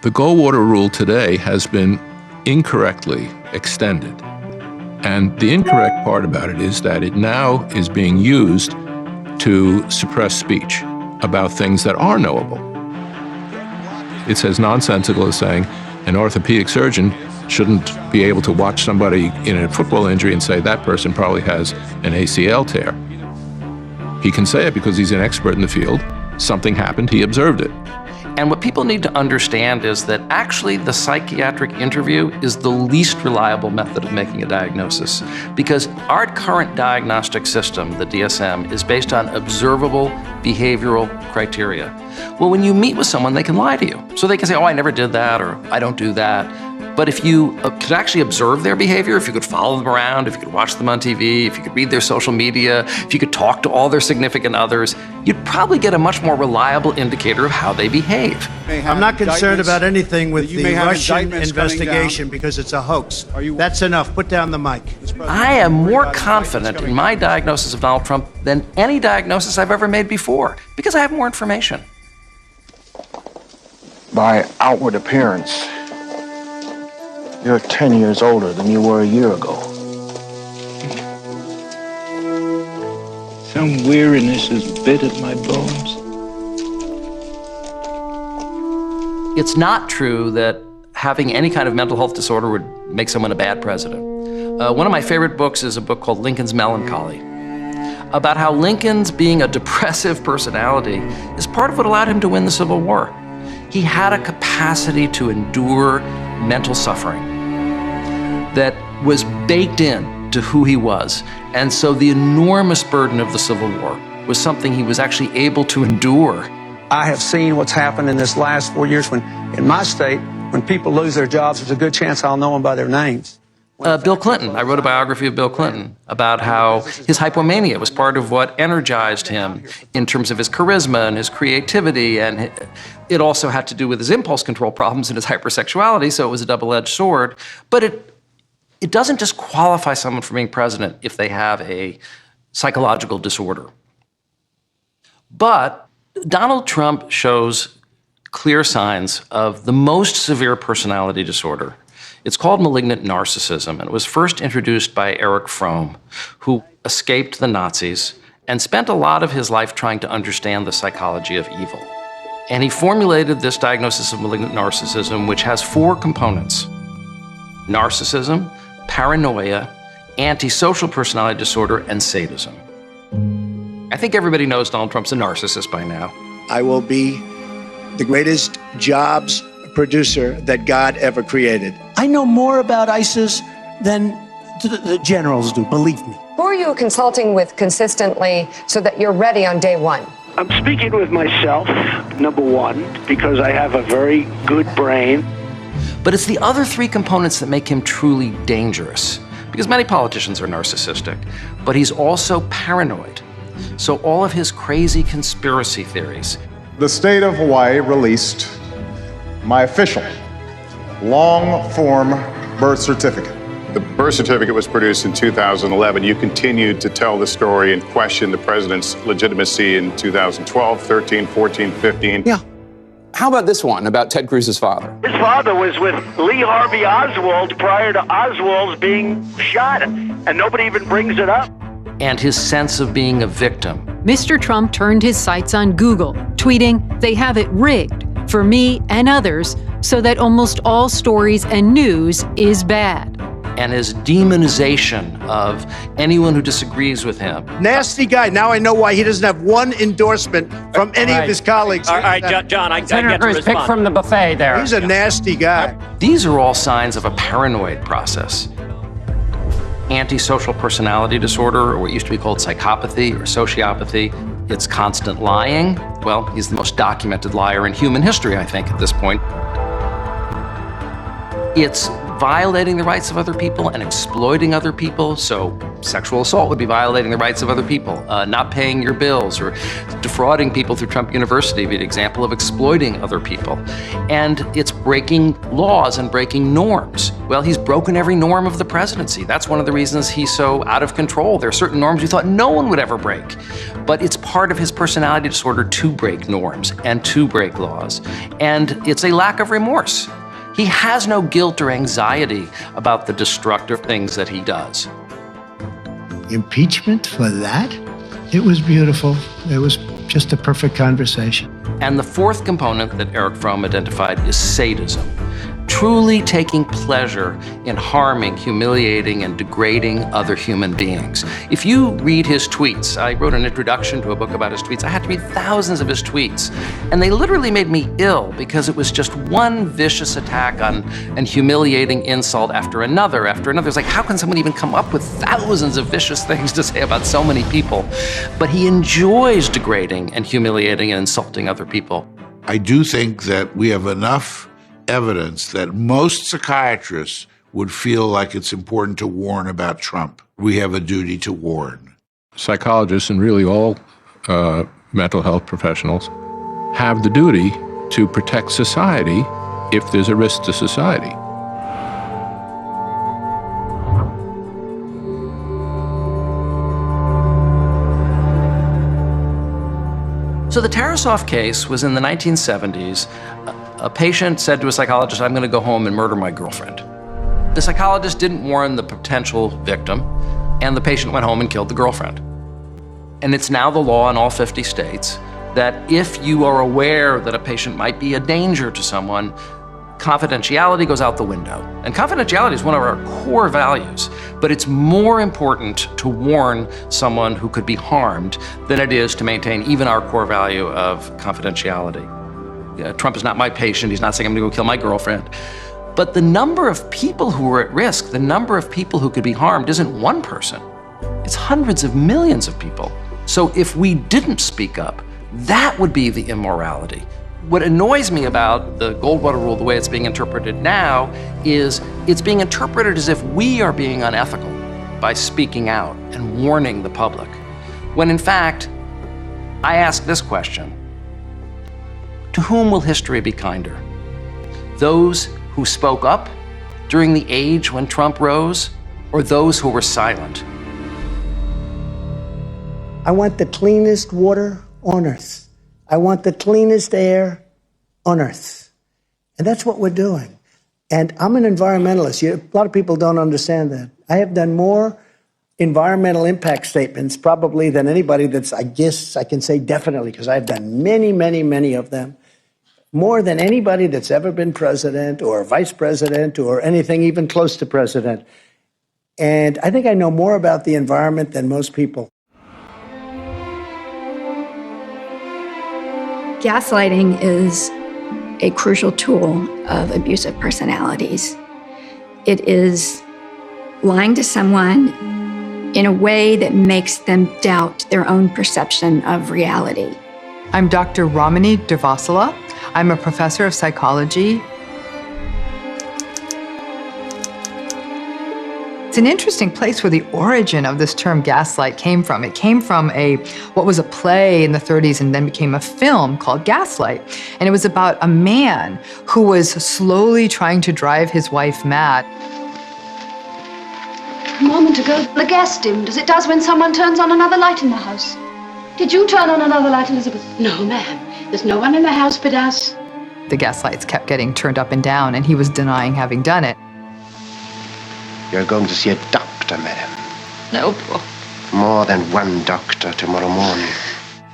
The Goldwater rule today has been incorrectly extended. And the incorrect part about it is that it now is being used to suppress speech about things that are knowable. It's as nonsensical as saying an orthopedic surgeon shouldn't be able to watch somebody in a football injury and say that person probably has an ACL tear. He can say it because he's an expert in the field. Something happened, he observed it. And what people need to understand is that actually the psychiatric interview is the least reliable method of making a diagnosis, because our current diagnostic system, the DSM, is based on observable behavioral criteria. Well, when you meet with someone, they can lie to you. So they can say, oh, I never did that, or I don't do that. But if you could actually observe their behavior, if you could follow them around, if you could watch them on TV, if you could read their social media, if you could talk to all their significant others, you'd probably get a much more reliable indicator of how they behave. I'm not concerned about anything with the Russian investigation because it's a hoax. That's enough. Put down the mic. I am more confident in my diagnosis of Donald Trump than any diagnosis I've ever made before, because I have more information. By outward appearance, you're 10 years older than you were a year ago. Some weariness has bit at my bones. It's not true that having any kind of mental health disorder would make someone a bad president. One of my favorite books is a book called Lincoln's Melancholy, about how Lincoln's being a depressive personality is part of what allowed him to win the Civil War. He had a capacity to endure mental suffering that was baked in to who he was. And so the enormous burden of the Civil War was something he was actually able to endure. I have seen what's happened in this last 4 years when, in my state, when people lose their jobs, there's a good chance I'll know them by their names. Bill Clinton, I wrote a biography of Bill Clinton about how his hypomania was part of what energized him in terms of his charisma and his creativity, and it also had to do with his impulse control problems and his hypersexuality, so it was a double-edged sword. But it doesn't disqualify someone from being president if they have a psychological disorder. But Donald Trump shows clear signs of the most severe personality disorder. It's called malignant narcissism, and it was first introduced by Erich Fromm, who escaped the Nazis and spent a lot of his life trying to understand the psychology of evil. And he formulated this diagnosis of malignant narcissism, which has 4 components: narcissism, paranoia, antisocial personality disorder, and sadism. I think everybody knows Donald Trump's a narcissist by now. I will be the greatest jobs producer that God ever created. I know more about ISIS than the generals do, believe me. Who are you consulting with consistently so that you're ready on day one? I'm speaking with myself, number one, because I have a very good brain. But it's the other 3 components that make him truly dangerous, because many politicians are narcissistic, but he's also paranoid. So all of his crazy conspiracy theories. The state of Hawaii released my official long-form birth certificate. The birth certificate was produced in 2011. You continued to tell the story and question the president's legitimacy in 2012, 13, 14, 15. Yeah. How about this one about Ted Cruz's father? His father was with Lee Harvey Oswald prior to Oswald's being shot, and nobody even brings it up. And his sense of being a victim. Mr. Trump turned his sights on Google, tweeting, "They have it rigged for me and others so that almost all stories and news is bad." And his demonization of anyone who disagrees with him. Nasty guy. Now I know why he doesn't have one endorsement from any of his colleagues. All right, John, I get to respond. Pick from the buffet there. He's a nasty guy. These are all signs of a paranoid process. Antisocial personality disorder, or what used to be called psychopathy or sociopathy. It's constant lying. Well, he's the most documented liar in human history, I think, at this point. It's violating the rights of other people and exploiting other people. So sexual assault would be violating the rights of other people. Not paying your bills or defrauding people through Trump University would be an example of exploiting other people. And it's breaking laws and breaking norms. Well, he's broken every norm of the presidency. That's one of the reasons he's so out of control. There are certain norms you thought no one would ever break. But it's part of his personality disorder to break norms and to break laws. And it's a lack of remorse. He has no guilt or anxiety about the destructive things that he does. Impeachment for that? It was beautiful. It was just a perfect conversation. And the fourth component that Erich Fromm identified is sadism. Truly taking pleasure in harming, humiliating, and degrading other human beings. If you read his tweets, I wrote an introduction to a book about his tweets. I had to read thousands of his tweets, and they literally made me ill because it was just one vicious attack on and humiliating insult after another. It's like, how can someone even come up with thousands of vicious things to say about so many people? But he enjoys degrading and humiliating and insulting other people. I do think that we have enough evidence that most psychiatrists would feel like it's important to warn about Trump. We have a duty to warn. Psychologists and really all mental health professionals have the duty to protect society if there's a risk to society. So the Tarasov case was in the 1970s. A patient said to a psychologist, I'm going to go home and murder my girlfriend. The psychologist didn't warn the potential victim, and the patient went home and killed the girlfriend. And it's now the law in all 50 states that if you are aware that a patient might be a danger to someone, confidentiality goes out the window. And confidentiality is one of our core values, but it's more important to warn someone who could be harmed than it is to maintain even our core value of confidentiality. Trump is not my patient. He's not saying I'm going to go kill my girlfriend. But the number of people who are at risk, the number of people who could be harmed isn't one person. It's hundreds of millions of people. So if we didn't speak up, that would be the immorality. What annoys me about the Goldwater rule, the way it's being interpreted now, is it's being interpreted as if we are being unethical by speaking out and warning the public. When in fact, I ask this question: to whom will history be kinder? Those who spoke up during the age when Trump rose, or those who were silent? I want the cleanest water on earth. I want the cleanest air on earth. And that's what we're doing. And I'm an environmentalist. A lot of people don't understand that. I have done more environmental impact statements probably than anybody that's, I guess I can say definitely, because I've done many, many, many of them. More than anybody that's ever been president or vice president or anything even close to president. And I think I know more about the environment than most people. Gaslighting is a crucial tool of abusive personalities. It is lying to someone in a way that makes them doubt their own perception of reality. I'm Dr. Ramani Durvasula. I'm a professor of psychology. It's an interesting place where the origin of this term gaslight came from. It came from what was a play in the 30s and then became a film called Gaslight. And it was about a man who was slowly trying to drive his wife mad. A moment ago, the gas dimmed, as it does when someone turns on another light in the house. Did you turn on another light, Elizabeth? No, ma'am. There's no one in the house but us. The gas lights kept getting turned up and down, and he was denying having done it. You're going to see a doctor, madam. No. More than one doctor tomorrow morning.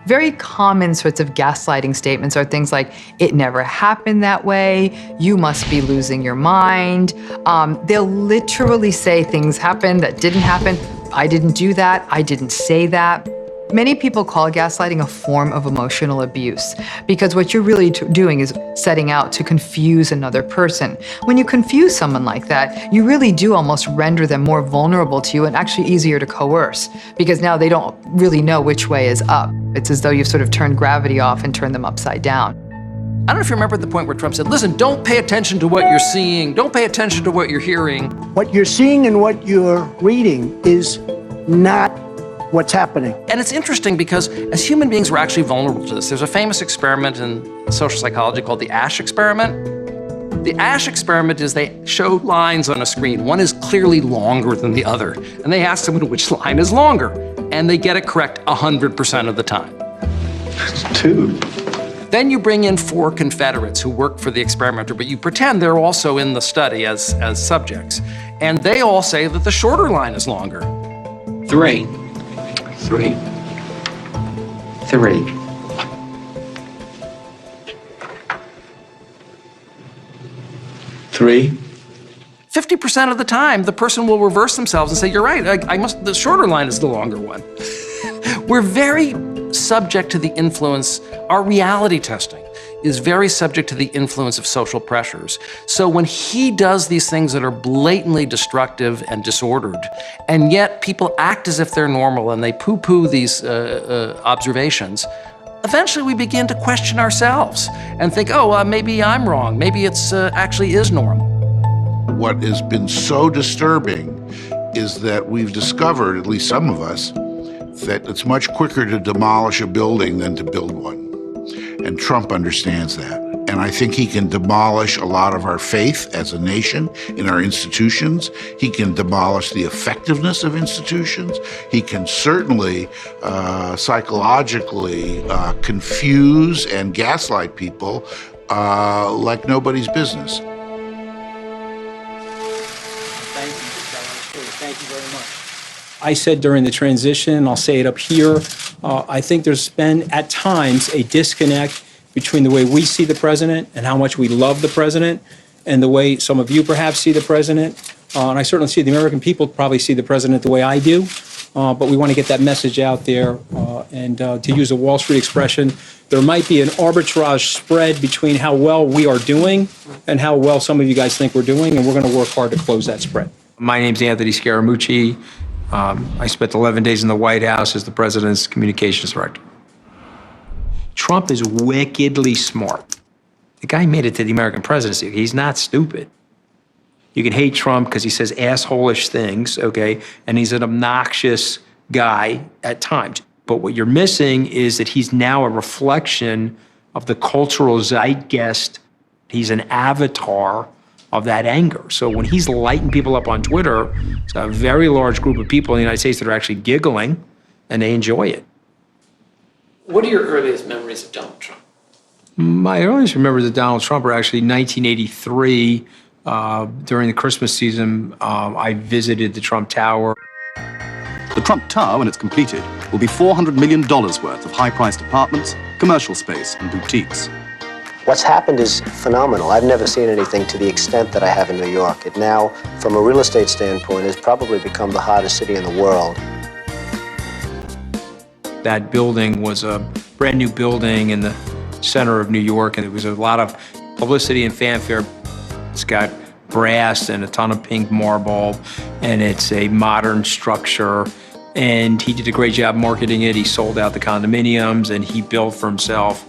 Very common sorts of gaslighting statements are things like, it never happened that way, you must be losing your mind. They'll literally say things happened that didn't happen. I didn't do that, I didn't say that. Many people call gaslighting a form of emotional abuse because what you're really doing is setting out to confuse another person. When you confuse someone like that, you really do almost render them more vulnerable to you and actually easier to coerce because now they don't really know which way is up. It's as though you've sort of turned gravity off and turned them upside down. I don't know if you remember the point where Trump said, listen, don't pay attention to what you're seeing, don't pay attention to what you're hearing. What you're seeing and what you're reading is not what's happening. And it's interesting because as human beings, we're actually vulnerable to this. There's a famous experiment in social psychology called the Asch experiment. The Asch experiment is they show lines on a screen. One is clearly longer than the other, and they ask someone which line is longer, and they get it correct 100% of the time. Two. Then you bring in 4 Confederates who work for the experimenter, but you pretend they're also in the study as subjects. And they all say that the shorter line is longer. 3. 3. 3. 3. 50% of the time, the person will reverse themselves and say, you're right, the shorter line is the longer one. We're very subject to the influence, our reality testing is very subject to the influence of social pressures. So when he does these things that are blatantly destructive and disordered, and yet people act as if they're normal and they poo-poo these observations, eventually we begin to question ourselves and think, oh, maybe I'm wrong. Maybe it's actually is normal. What has been so disturbing is that we've discovered, at least some of us, that it's much quicker to demolish a building than to build one. And Trump understands that. And I think he can demolish a lot of our faith as a nation in our institutions. He can demolish the effectiveness of institutions. He can certainly psychologically confuse and gaslight people like nobody's business. Thank you very much. I said during the transition, I'll say it up here, I think there's been at times a disconnect between the way we see the president and how much we love the president and the way some of you perhaps see the president. And I certainly see the American people probably see the president the way I do, but we want to get that message out there. And to use a Wall Street expression, there might be an arbitrage spread between how well we are doing and how well some of you guys think we're doing, and we're going to work hard to close that spread. My name's Attny Scaramucci. I spent 11 days in the White House as the president's communications director. Trump is wickedly smart. The guy made it to the American presidency. He's not stupid. You can hate Trump because he says asshole-ish things, okay? And he's an obnoxious guy at times. But what you're missing is that he's now a reflection of the cultural zeitgeist. He's an avatar of that anger. So when he's lighting people up on Twitter, it's a very large group of people in the United States that are actually giggling, and they enjoy it. What are your earliest memories of Donald Trump? My earliest memories of Donald Trump are actually 1983. During the Christmas season, I visited the Trump Tower. The Trump Tower, when it's completed, will be $400 million worth of high-priced apartments, commercial space, and boutiques. What's happened is phenomenal. I've never seen anything to the extent that I have in New York. It now, from a real estate standpoint, has probably become the hottest city in the world. That building was a brand new building in the center of New York, and there was a lot of publicity and fanfare. It's got brass and a ton of pink marble, and it's a modern structure. And he did a great job marketing it. He sold out the condominiums, and he built for himself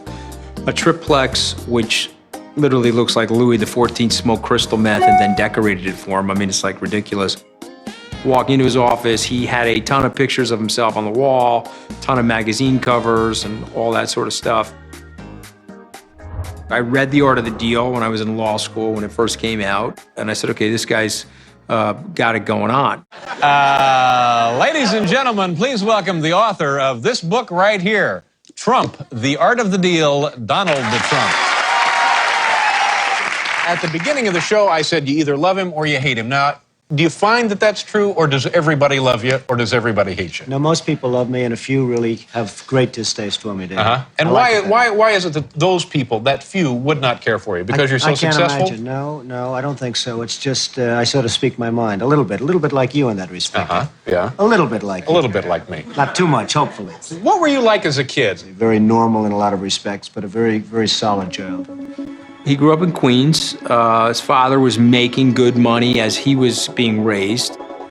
a triplex, which literally looks like Louis XIV smoked crystal meth and then decorated it for him. I mean, it's like ridiculous. Walking into his office, he had a ton of pictures of himself on the wall, a ton of magazine covers and all that sort of stuff. I read The Art of the Deal when I was in law school when it first came out, and I said, okay, this guy's got it going on. Ladies and gentlemen, please welcome the author of this book right here, Trump, The Art of the Deal, Donald Trump. At the beginning of the show, I said you either love him or you hate him. Now, do you find that that's true, or does everybody love you, or does everybody hate you? No, most people love me, and a few really have great distaste for me, David. And why is it that those people, that few, would not care for you? Because you're so successful? I can't imagine. No, I don't think so. It's just I sort of speak my mind a little bit like you in that respect. Yeah. A little bit like you. A little bit like me. Not too much, hopefully. What were you like as a kid? Very normal in a lot of respects, but a very, very solid child. He grew up in Queens. His father was making good money as he was being raised.